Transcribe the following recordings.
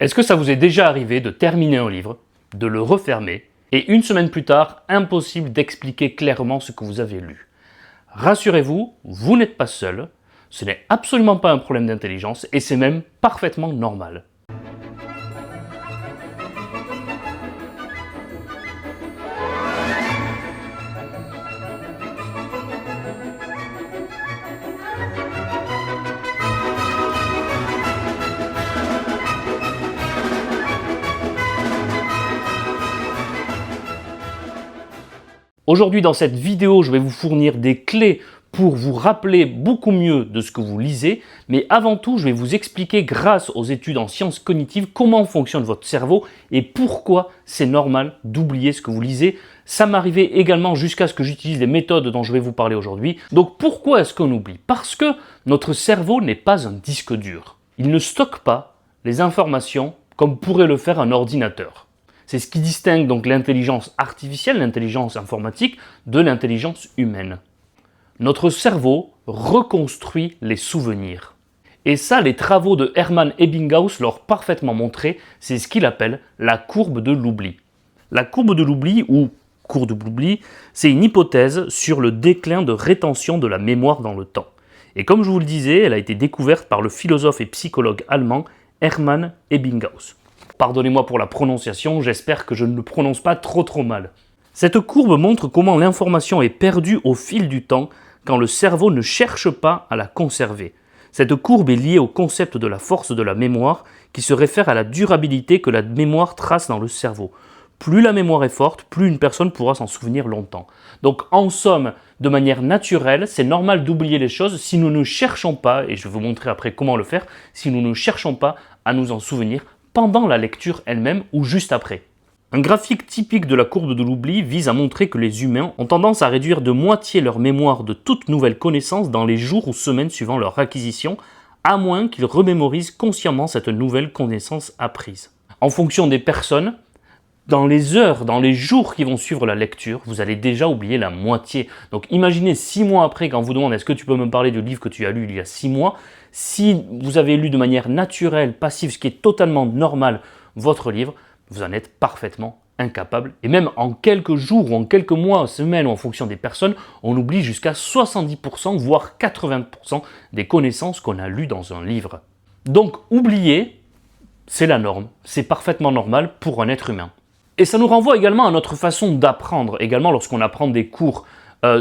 Est-ce que ça vous est déjà arrivé de terminer un livre, de le refermer, et une semaine plus tard, impossible d'expliquer clairement ce que vous avez lu? Rassurez-vous, vous n'êtes pas seul, ce n'est absolument pas un problème d'intelligence, et c'est même parfaitement normal. Aujourd'hui, dans cette vidéo, je vais vous fournir des clés pour vous rappeler beaucoup mieux de ce que vous lisez, mais avant tout, je vais vous expliquer, grâce aux études en sciences cognitives, comment fonctionne votre cerveau et pourquoi c'est normal d'oublier ce que vous lisez. Ça m'arrivait également jusqu'à ce que j'utilise les méthodes dont je vais vous parler aujourd'hui. Donc pourquoi est-ce qu'on oublie? Parce que notre cerveau n'est pas un disque dur. Il ne stocke pas les informations comme pourrait le faire un ordinateur. C'est ce qui distingue donc l'intelligence artificielle, l'intelligence informatique, de l'intelligence humaine. Notre cerveau reconstruit les souvenirs. Et ça, les travaux de Hermann Ebbinghaus l'ont parfaitement montré, c'est ce qu'il appelle la courbe de l'oubli. La courbe de l'oubli, ou courbe de l'oubli, c'est une hypothèse sur le déclin de rétention de la mémoire dans le temps. Et comme je vous le disais, elle a été découverte par le philosophe et psychologue allemand Hermann Ebbinghaus. Pardonnez-moi pour la prononciation, j'espère que je ne le prononce pas trop mal. Cette courbe montre comment l'information est perdue au fil du temps quand le cerveau ne cherche pas à la conserver. Cette courbe est liée au concept de la force de la mémoire qui se réfère à la durabilité que la mémoire trace dans le cerveau. Plus la mémoire est forte, plus une personne pourra s'en souvenir longtemps. Donc en somme, de manière naturelle, c'est normal d'oublier les choses si nous ne cherchons pas, et je vais vous montrer après comment le faire, si nous ne cherchons pas à nous en souvenir pendant la lecture elle-même ou juste après. Un graphique typique de la courbe de l'oubli vise à montrer que les humains ont tendance à réduire de moitié leur mémoire de toute nouvelle connaissance dans les jours ou semaines suivant leur acquisition, à moins qu'ils remémorisent consciemment cette nouvelle connaissance apprise. En fonction des personnes, dans les heures, dans les jours qui vont suivre la lecture, vous allez déjà oublier la moitié. Donc imaginez 6 mois après, quand on vous demande est-ce que tu peux me parler du livre que tu as lu il y a 6 mois, si vous avez lu de manière naturelle, passive, ce qui est totalement normal, votre livre, vous en êtes parfaitement incapable. Et même en quelques jours ou en quelques mois, semaines ou en fonction des personnes, on oublie jusqu'à 70%, voire 80% des connaissances qu'on a lues dans un livre. Donc oublier, c'est la norme, c'est parfaitement normal pour un être humain. Et ça nous renvoie également à notre façon d'apprendre. Également, lorsqu'on apprend des cours,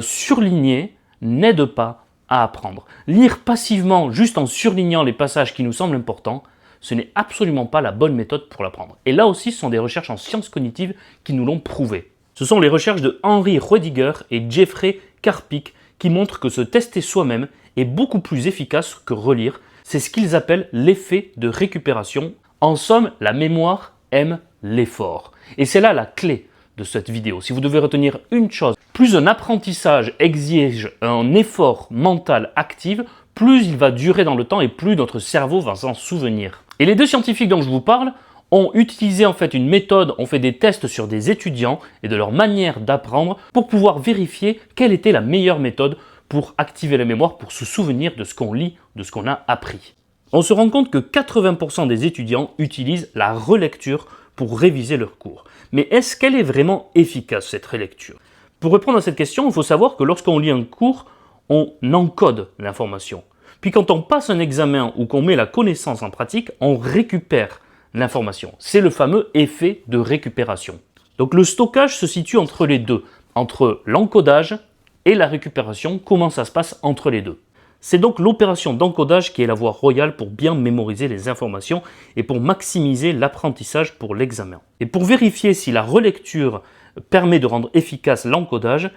surligner n'aide pas à apprendre. Lire passivement, juste en surlignant les passages qui nous semblent importants, ce n'est absolument pas la bonne méthode pour l'apprendre. Et là aussi, ce sont des recherches en sciences cognitives qui nous l'ont prouvé. Ce sont les recherches de Henry Roediger et Jeffrey Karpik qui montrent que se tester soi-même est beaucoup plus efficace que relire. C'est ce qu'ils appellent l'effet de récupération. En somme, la mémoire aime l'effort. Et c'est là la clé de cette vidéo. Si vous devez retenir une chose, plus un apprentissage exige un effort mental actif, plus il va durer dans le temps et plus notre cerveau va s'en souvenir. Et les deux scientifiques dont je vous parle ont utilisé en fait une méthode, ont fait des tests sur des étudiants et de leur manière d'apprendre pour pouvoir vérifier quelle était la meilleure méthode pour activer la mémoire, pour se souvenir de ce qu'on lit, de ce qu'on a appris. On se rend compte que 80% des étudiants utilisent la relecture pour réviser leurs cours. Mais est-ce qu'elle est vraiment efficace, cette relecture? Pour répondre à cette question, il faut savoir que lorsqu'on lit un cours, on encode l'information. Puis quand on passe un examen ou qu'on met la connaissance en pratique, on récupère l'information. C'est le fameux effet de récupération. Donc le stockage se situe entre les deux, entre l'encodage et la récupération. Comment ça se passe entre les deux? C'est donc l'opération d'encodage qui est la voie royale pour bien mémoriser les informations et pour maximiser l'apprentissage pour l'examen. Et pour vérifier si la relecture permet de rendre efficace l'encodage,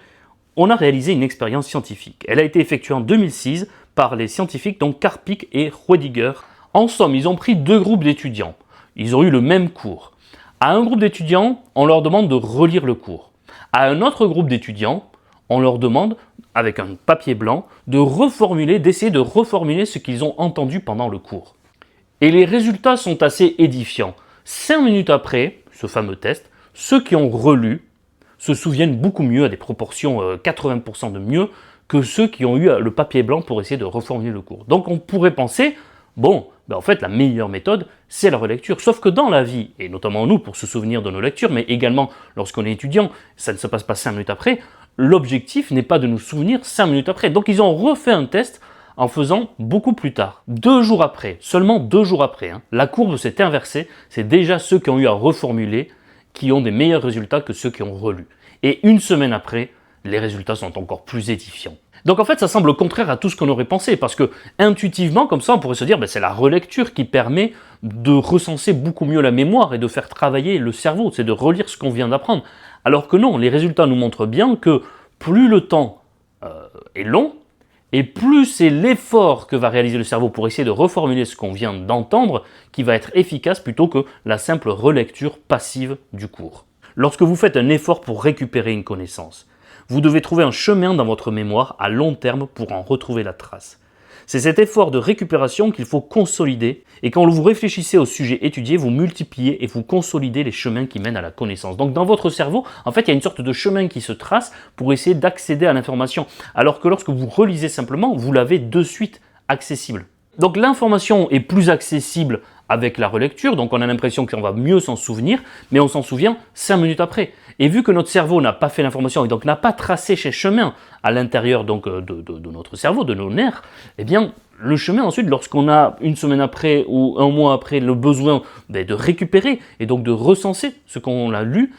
on a réalisé une expérience scientifique. Elle a été effectuée en 2006 par les scientifiques donc Karpik et Roediger. En somme, ils ont pris deux groupes d'étudiants. Ils ont eu le même cours. À un groupe d'étudiants, on leur demande de relire le cours. À un autre groupe d'étudiants, on leur demande, avec un papier blanc, d'essayer de reformuler ce qu'ils ont entendu pendant le cours. Et les résultats sont assez édifiants. 5 minutes après ce fameux test, ceux qui ont relu se souviennent beaucoup mieux, à des proportions 80% de mieux, que ceux qui ont eu le papier blanc pour essayer de reformuler le cours. Donc on pourrait penser, bon, Ben, en fait, la meilleure méthode, c'est la relecture. Sauf que dans la vie, et notamment nous, pour se souvenir de nos lectures, mais également lorsqu'on est étudiant, ça ne se passe pas 5 minutes après, l'objectif n'est pas de nous souvenir 5 minutes après. Donc ils ont refait un test en faisant beaucoup plus tard. 2 jours après, seulement 2 jours après, la courbe s'est inversée, c'est déjà ceux qui ont eu à reformuler qui ont des meilleurs résultats que ceux qui ont relu. Et 1 semaine après, les résultats sont encore plus édifiants. Donc en fait, ça semble contraire à tout ce qu'on aurait pensé, parce que intuitivement, comme ça, on pourrait se dire, c'est la relecture qui permet de recenser beaucoup mieux la mémoire et de faire travailler le cerveau, c'est de relire ce qu'on vient d'apprendre. Alors que non, les résultats nous montrent bien que plus le temps est long, et plus c'est l'effort que va réaliser le cerveau pour essayer de reformuler ce qu'on vient d'entendre qui va être efficace plutôt que la simple relecture passive du cours. Lorsque vous faites un effort pour récupérer une connaissance, vous devez trouver un chemin dans votre mémoire à long terme pour en retrouver la trace. C'est cet effort de récupération qu'il faut consolider, et quand vous réfléchissez au sujet étudié, vous multipliez et vous consolidez les chemins qui mènent à la connaissance. Donc dans votre cerveau, en fait, il y a une sorte de chemin qui se trace pour essayer d'accéder à l'information, alors que lorsque vous relisez simplement, vous l'avez de suite accessible. Donc l'information est plus accessible avec la relecture, donc on a l'impression qu'on va mieux s'en souvenir, mais on s'en souvient 5 minutes après. Et vu que notre cerveau n'a pas fait l'information et donc n'a pas tracé ces chemins à l'intérieur donc de notre cerveau, de nos nerfs, eh bien le chemin ensuite, lorsqu'on a 1 semaine après ou 1 mois après le besoin de récupérer et donc de recenser ce qu'on a lu,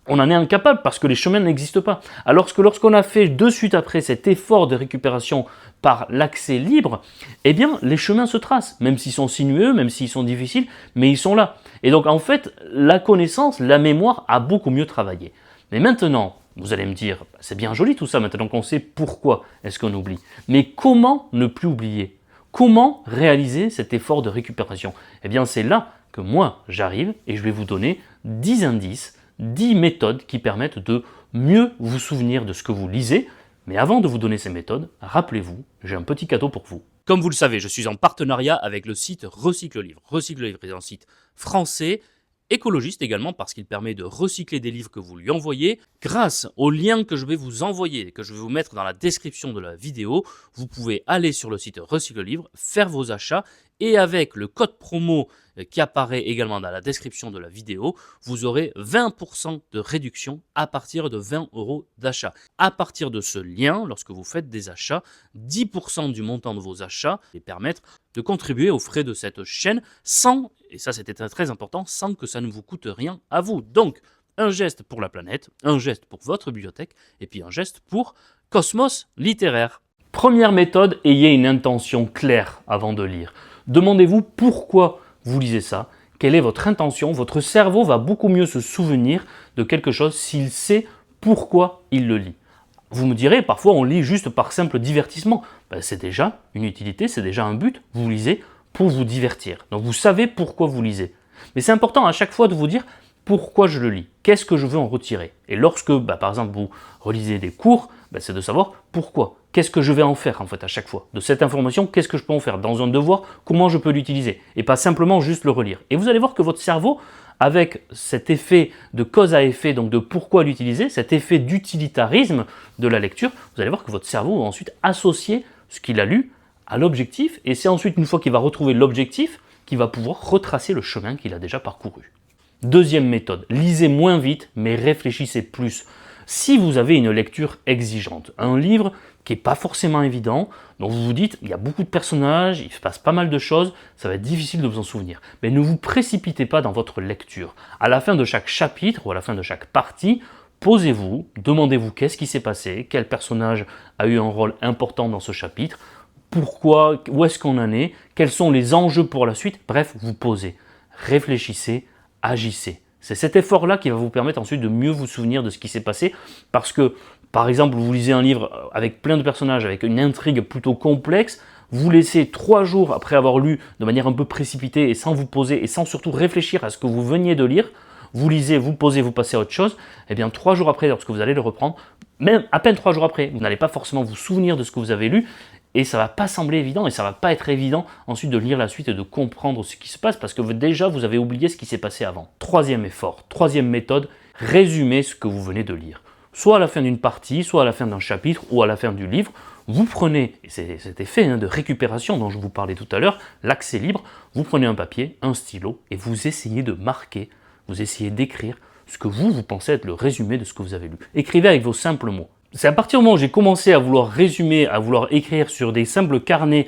on en est incapable parce que les chemins n'existent pas. Alors que lorsqu'on a fait de suite après cet effort de récupération par l'accès libre, eh bien les chemins se tracent, même s'ils sont sinueux, même s'ils sont difficiles, mais ils sont là. Et donc en fait, la connaissance, la mémoire a beaucoup mieux travaillé. Mais maintenant, vous allez me dire, c'est bien joli tout ça, maintenant qu'on sait pourquoi est-ce qu'on oublie. Mais comment ne plus oublier? Comment réaliser cet effort de récupération? Eh bien c'est là que moi j'arrive et je vais vous donner 10 indices, 10 méthodes qui permettent de mieux vous souvenir de ce que vous lisez. Mais avant de vous donner ces méthodes, rappelez-vous, j'ai un petit cadeau pour vous. Comme vous le savez, je suis en partenariat avec le site Recycle Livre. Recycle Livre est un site français, écologiste également, parce qu'il permet de recycler des livres que vous lui envoyez. Grâce au lien que je vais vous envoyer, que je vais vous mettre dans la description de la vidéo, vous pouvez aller sur le site Recycle Livre, faire vos achats, et avec le code promo qui apparaît également dans la description de la vidéo, vous aurez 20% de réduction à partir de 20 € d'achat. À partir de ce lien, lorsque vous faites des achats, 10% du montant de vos achats et permettre de contribuer aux frais de cette chaîne sans, et ça c'était très important, sans que ça ne vous coûte rien à vous. Donc, un geste pour la planète, un geste pour votre bibliothèque et puis un geste pour Cosmos Littéraire. Première méthode, ayez une intention claire avant de lire. Demandez-vous pourquoi vous lisez ça, quelle est votre intention. Votre cerveau va beaucoup mieux se souvenir de quelque chose s'il sait pourquoi il le lit. Vous me direz, parfois on lit juste par simple divertissement. C'est déjà une utilité, c'est déjà un but. Vous lisez pour vous divertir. Donc vous savez pourquoi vous lisez. Mais c'est important à chaque fois de vous dire pourquoi je le lis, qu'est-ce que je veux en retirer. Et lorsque, par exemple, vous relisez des cours, c'est de savoir pourquoi. Qu'est-ce que je vais en faire en fait à chaque fois? De cette information, qu'est-ce que je peux en faire? Dans un devoir, comment je peux l'utiliser? Et pas simplement juste le relire. Et vous allez voir que votre cerveau, avec cet effet de cause à effet, donc de pourquoi l'utiliser, cet effet d'utilitarisme de la lecture, vous allez voir que votre cerveau va ensuite associer ce qu'il a lu à l'objectif, et c'est ensuite, une fois qu'il va retrouver l'objectif, qu'il va pouvoir retracer le chemin qu'il a déjà parcouru. Deuxième méthode, lisez moins vite, mais réfléchissez plus. Si vous avez une lecture exigeante, un livre qui n'est pas forcément évident, donc vous vous dites, il y a beaucoup de personnages, il se passe pas mal de choses, ça va être difficile de vous en souvenir. Mais ne vous précipitez pas dans votre lecture. À la fin de chaque chapitre ou à la fin de chaque partie, posez-vous, demandez-vous qu'est-ce qui s'est passé, quel personnage a eu un rôle important dans ce chapitre, pourquoi, où est-ce qu'on en est, quels sont les enjeux pour la suite, bref, vous posez, réfléchissez, agissez. C'est cet effort-là qui va vous permettre ensuite de mieux vous souvenir de ce qui s'est passé parce que, par exemple, vous lisez un livre avec plein de personnages, avec une intrigue plutôt complexe, vous laissez 3 jours après avoir lu de manière un peu précipitée et sans vous poser et sans surtout réfléchir à ce que vous veniez de lire, vous lisez, vous posez, vous passez à autre chose, et bien 3 jours après, lorsque vous allez le reprendre, même à peine 3 jours après, vous n'allez pas forcément vous souvenir de ce que vous avez lu, et ça ne va pas sembler évident, et ça ne va pas être évident ensuite de lire la suite et de comprendre ce qui se passe, parce que déjà vous avez oublié ce qui s'est passé avant. Troisième effort, troisième méthode, résumez ce que vous venez de lire. Soit à la fin d'une partie, soit à la fin d'un chapitre, ou à la fin du livre, vous prenez, et c'est cet effet de récupération dont je vous parlais tout à l'heure, l'accès libre, vous prenez un papier, un stylo, et vous essayez de marquer, vous essayez d'écrire ce que vous pensez être le résumé de ce que vous avez lu. Écrivez avec vos simples mots. C'est à partir du moment où j'ai commencé à vouloir résumer, à vouloir écrire sur des simples carnets,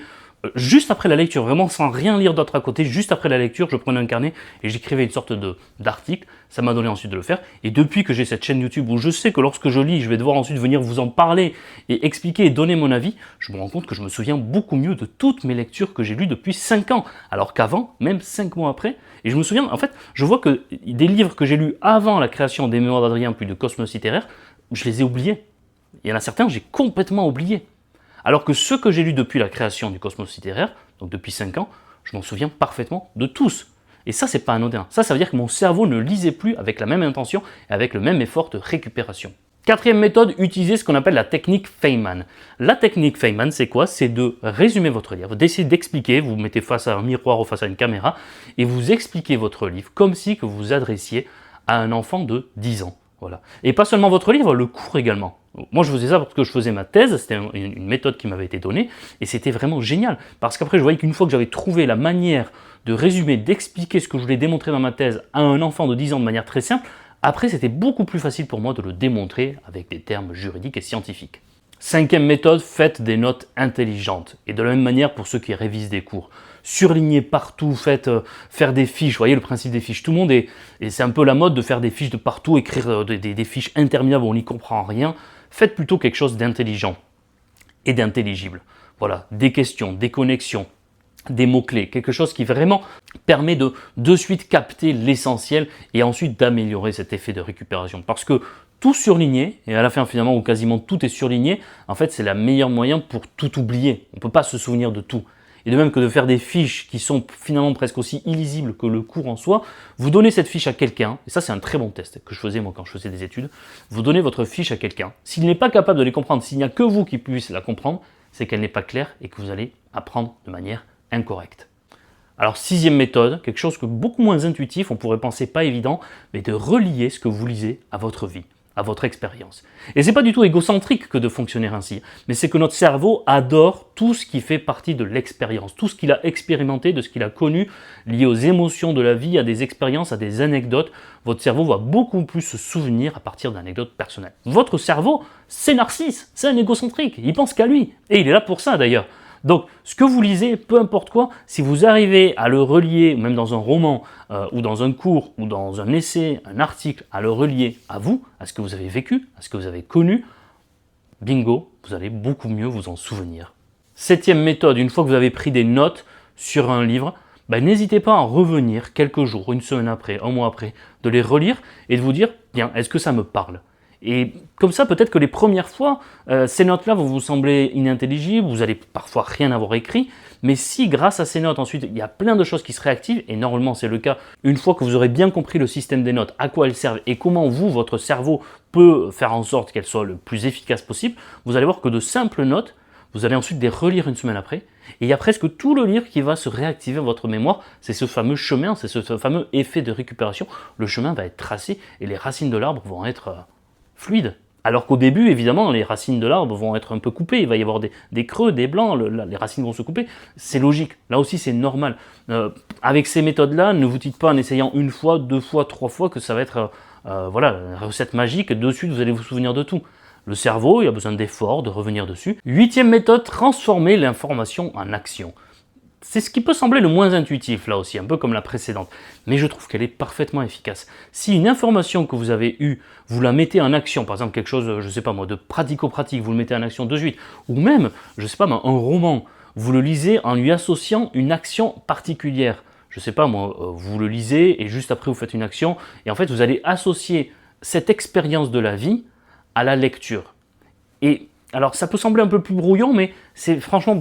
juste après la lecture, vraiment sans rien lire d'autre à côté, juste après la lecture, je prenais un carnet et j'écrivais une sorte d'article. Ça m'a donné ensuite de le faire. Et depuis que j'ai cette chaîne YouTube où je sais que lorsque je lis, je vais devoir ensuite venir vous en parler et expliquer et donner mon avis, je me rends compte que je me souviens beaucoup mieux de toutes mes lectures que j'ai lues depuis 5 ans. Alors qu'avant, même 5 mois après, et je me souviens, en fait, je vois que des livres que j'ai lus avant la création des Mémoires d'Adrien puis de Cosmos littéraire, je les ai oubliés. Il y en a certains que j'ai complètement oubliés. Alors que ceux que j'ai lus depuis la création du Cosmos littéraire, donc depuis 5 ans, je m'en souviens parfaitement de tous. Et ça, c'est pas anodin. Ça veut dire que mon cerveau ne lisait plus avec la même intention et avec le même effort de récupération. Quatrième méthode, utilisez ce qu'on appelle la technique Feynman. La technique Feynman, c'est quoi? C'est de résumer votre livre, d'essayer d'expliquer, vous vous mettez face à un miroir ou face à une caméra, et vous expliquez votre livre comme si que vous vous adressiez à un enfant de 10 ans. Voilà. Et pas seulement votre livre, le cours également. Moi, je faisais ça parce que je faisais ma thèse, c'était une méthode qui m'avait été donnée, et c'était vraiment génial. Parce qu'après, je voyais qu'une fois que j'avais trouvé la manière de résumer, d'expliquer ce que je voulais démontrer dans ma thèse à un enfant de 10 ans de manière très simple, après, c'était beaucoup plus facile pour moi de le démontrer avec des termes juridiques et scientifiques. Cinquième méthode, faites des notes intelligentes. Et de la même manière pour ceux qui révisent des cours. Surlignez partout, faire des fiches, vous voyez le principe des fiches. Tout le monde et c'est un peu la mode de faire des fiches de partout, écrire des fiches interminables où on n'y comprend rien. Faites plutôt quelque chose d'intelligent et d'intelligible. Voilà, des questions, des connexions, des mots-clés, quelque chose qui vraiment permet de suite capter l'essentiel et ensuite d'améliorer cet effet de récupération. Parce que tout surligné, et à la fin finalement où quasiment tout est surligné, en fait c'est le meilleur moyen pour tout oublier. On ne peut pas se souvenir de tout. Et de même que de faire des fiches qui sont finalement presque aussi illisibles que le cours en soi, vous donnez cette fiche à quelqu'un, et ça c'est un très bon test que je faisais moi quand je faisais des études, vous donnez votre fiche à quelqu'un, s'il n'est pas capable de les comprendre, s'il n'y a que vous qui puissiez la comprendre, c'est qu'elle n'est pas claire et que vous allez apprendre de manière incorrecte. Alors sixième méthode, quelque chose que beaucoup moins intuitif, on pourrait penser pas évident, mais de relier ce que vous lisez à votre vie, à votre expérience. Et c'est pas du tout égocentrique que de fonctionner ainsi, mais c'est que notre cerveau adore tout ce qui fait partie de l'expérience, tout ce qu'il a expérimenté, de ce qu'il a connu, lié aux émotions de la vie, à des expériences, à des anecdotes. Votre cerveau va beaucoup plus se souvenir à partir d'anecdotes personnelles. Votre cerveau, c'est Narcisse, c'est un égocentrique, il pense qu'à lui, et il est là pour ça d'ailleurs. Donc, ce que vous lisez, peu importe quoi, si vous arrivez à le relier, même dans un roman, ou dans un cours, ou dans un essai, un article, à le relier à vous, à ce que vous avez vécu, à ce que vous avez connu, bingo, vous allez beaucoup mieux vous en souvenir. Septième méthode, une fois que vous avez pris des notes sur un livre, n'hésitez pas à en revenir quelques jours, une semaine après, un mois après, de les relire et de vous dire, bien, est-ce que ça me parle ? Et comme ça, peut-être que les premières fois, ces notes-là vont vous sembler inintelligibles, vous allez parfois rien avoir écrit, mais si grâce à ces notes, ensuite, il y a plein de choses qui se réactivent, et normalement c'est le cas, une fois que vous aurez bien compris le système des notes, à quoi elles servent, et comment vous, votre cerveau, peut faire en sorte qu'elles soient le plus efficaces possible, vous allez voir que de simples notes, vous allez ensuite les relire une semaine après, et il y a presque tout le livre qui va se réactiver dans votre mémoire, c'est ce fameux chemin, c'est ce fameux effet de récupération, le chemin va être tracé, et les racines de l'arbre vont être fluide. Alors qu'au début, évidemment, les racines de l'arbre vont être un peu coupées, il va y avoir des creux, des blancs, les racines vont se couper, c'est logique, là aussi c'est normal. Avec ces méthodes-là, ne vous dites pas en essayant une fois, deux fois, trois fois que ça va être voilà, une recette magique, et de suite vous allez vous souvenir de tout. Le cerveau, il a besoin d'efforts, de revenir dessus. Huitième méthode, transformer l'information en action. C'est ce qui peut sembler le moins intuitif là aussi, un peu comme la précédente, mais je trouve qu'elle est parfaitement efficace. Si une information que vous avez eue, vous la mettez en action, par exemple quelque chose, je sais pas moi, de pratico-pratique, vous le mettez en action de suite, ou même, je sais pas moi, un roman, vous le lisez en lui associant une action particulière. Je sais pas moi, vous le lisez et juste après vous faites une action, et en fait vous allez associer cette expérience de la vie à la lecture. Et alors ça peut sembler un peu plus brouillon, mais c'est franchement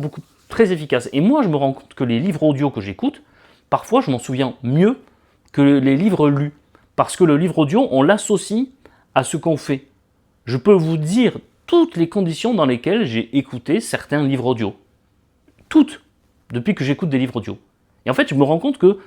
très efficace. Et moi, je me rends compte que les livres audio que j'écoute, parfois, je m'en souviens mieux que les livres lus. Parce que le livre audio, on l'associe à ce qu'on fait. Je peux vous dire toutes les conditions dans lesquelles j'ai écouté certains livres audio. Toutes, depuis que j'écoute des livres audio. Et en fait, je me rends compte que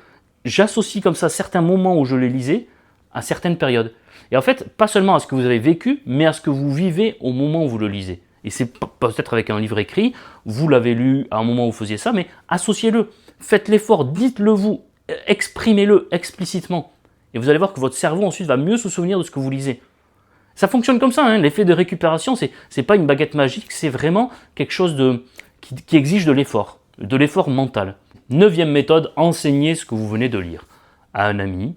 j'associe comme ça certains moments où je les lisais à certaines périodes. Et en fait, pas seulement à ce que vous avez vécu, mais à ce que vous vivez au moment où vous le lisez. Et c'est peut-être avec un livre écrit, vous l'avez lu à un moment où vous faisiez ça, mais associez-le, faites l'effort, dites-le vous, exprimez-le explicitement. Et vous allez voir que votre cerveau ensuite va mieux se souvenir de ce que vous lisez. Ça fonctionne comme ça, hein. L'effet de récupération, c'est pas une baguette magique, c'est vraiment quelque chose qui exige de l'effort mental. 9e méthode, enseignez ce que vous venez de lire à un ami,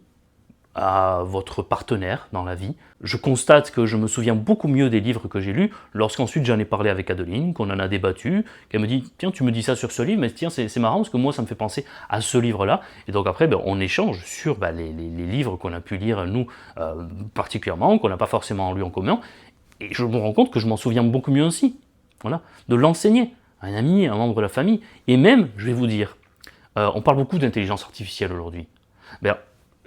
à votre partenaire dans la vie. Je constate que je me souviens beaucoup mieux des livres que j'ai lus lorsqu'ensuite j'en ai parlé avec Adeline, qu'on en a débattu, qu'elle me dit « Tiens, tu me dis ça sur ce livre, mais tiens, c'est marrant parce que moi, ça me fait penser à ce livre-là. » Et donc après, on échange sur les livres qu'on a pu lire, nous, particulièrement, qu'on n'a pas forcément lu en commun. Et je me rends compte que je m'en souviens beaucoup mieux aussi. Voilà. De l'enseigner à un ami, à un membre de la famille. Et même, je vais vous dire, on parle beaucoup d'intelligence artificielle aujourd'hui.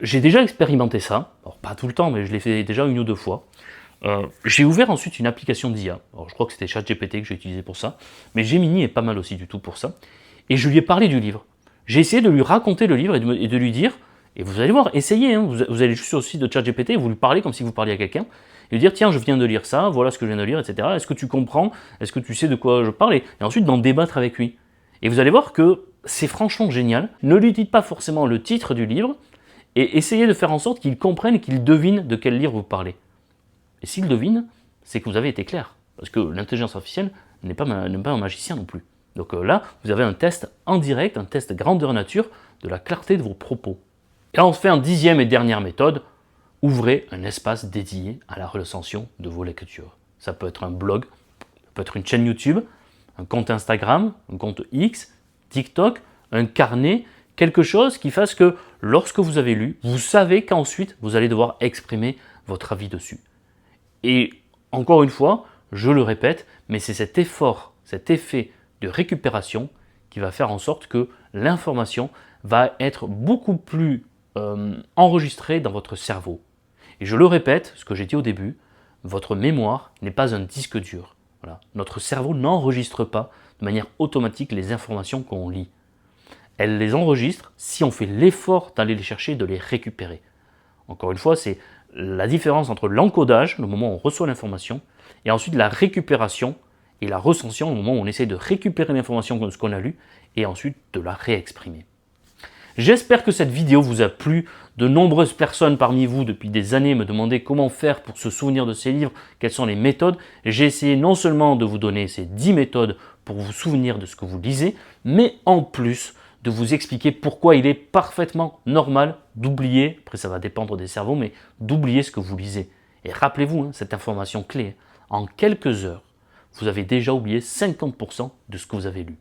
J'ai déjà expérimenté ça, alors pas tout le temps, mais je l'ai fait déjà 1 ou 2 fois. J'ai ouvert ensuite une application d'IA, alors je crois que c'était ChatGPT que j'ai utilisé pour ça, mais Gemini est pas mal aussi du tout pour ça, et je lui ai parlé du livre. J'ai essayé de lui raconter le livre et de lui dire, et vous allez voir, essayez, hein, vous allez juste sur le site de ChatGPT et vous lui parlez comme si vous parliez à quelqu'un, et lui dire tiens je viens de lire ça, voilà ce que je viens de lire, etc. Est-ce que tu comprends? Est-ce que tu sais de quoi je parle? Et ensuite d'en débattre avec lui. Et vous allez voir que c'est franchement génial. Ne lui dites pas forcément le titre du livre, et essayez de faire en sorte qu'il comprenne et qu'il devine de quel livre vous parlez. Et s'il devine, c'est que vous avez été clair. Parce que l'intelligence artificielle n'est pas un magicien non plus. Donc là, vous avez un test en direct, un test grandeur nature de la clarté de vos propos. Et enfin, 10e et dernière méthode, ouvrez un espace dédié à la recension de vos lectures. Ça peut être un blog, ça peut être une chaîne YouTube, un compte Instagram, un compte X, TikTok, un carnet, quelque chose qui fasse que lorsque vous avez lu, vous savez qu'ensuite vous allez devoir exprimer votre avis dessus. Et encore une fois, je le répète, mais c'est cet effort, cet effet de récupération qui va faire en sorte que l'information va être beaucoup plus enregistrée dans votre cerveau. Et je le répète, ce que j'ai dit au début, votre mémoire n'est pas un disque dur. Voilà. Notre cerveau n'enregistre pas de manière automatique les informations qu'on lit. Elle les enregistre si on fait l'effort d'aller les chercher, de les récupérer. Encore une fois, c'est la différence entre l'encodage, le moment où on reçoit l'information, et ensuite la récupération et la recension, au moment où on essaie de récupérer l'information de ce qu'on a lu, et ensuite de la réexprimer. J'espère que cette vidéo vous a plu. De nombreuses personnes parmi vous depuis des années me demandaient comment faire pour se souvenir de ces livres, quelles sont les méthodes. J'ai essayé non seulement de vous donner ces 10 méthodes pour vous souvenir de ce que vous lisez, mais en plus de vous expliquer pourquoi il est parfaitement normal d'oublier, après ça va dépendre des cerveaux, mais d'oublier ce que vous lisez. Et rappelez-vous, cette information clé, en quelques heures, vous avez déjà oublié 50% de ce que vous avez lu.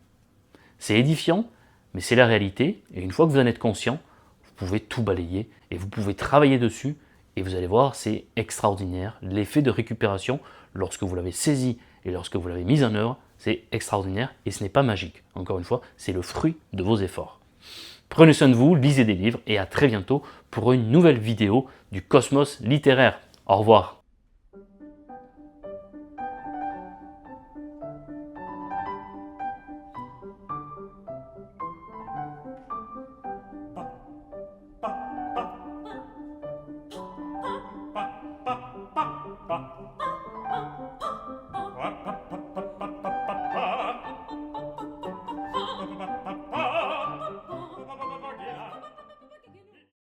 C'est édifiant, mais c'est la réalité, et une fois que vous en êtes conscient, vous pouvez tout balayer, et vous pouvez travailler dessus, et vous allez voir, c'est extraordinaire. L'effet de récupération, lorsque vous l'avez saisi et lorsque vous l'avez mis en œuvre, c'est extraordinaire, et ce n'est pas magique. Encore une fois, c'est le fruit de vos efforts. Prenez soin de vous, lisez des livres, et à très bientôt pour une nouvelle vidéo du Cosmos littéraire. Au revoir.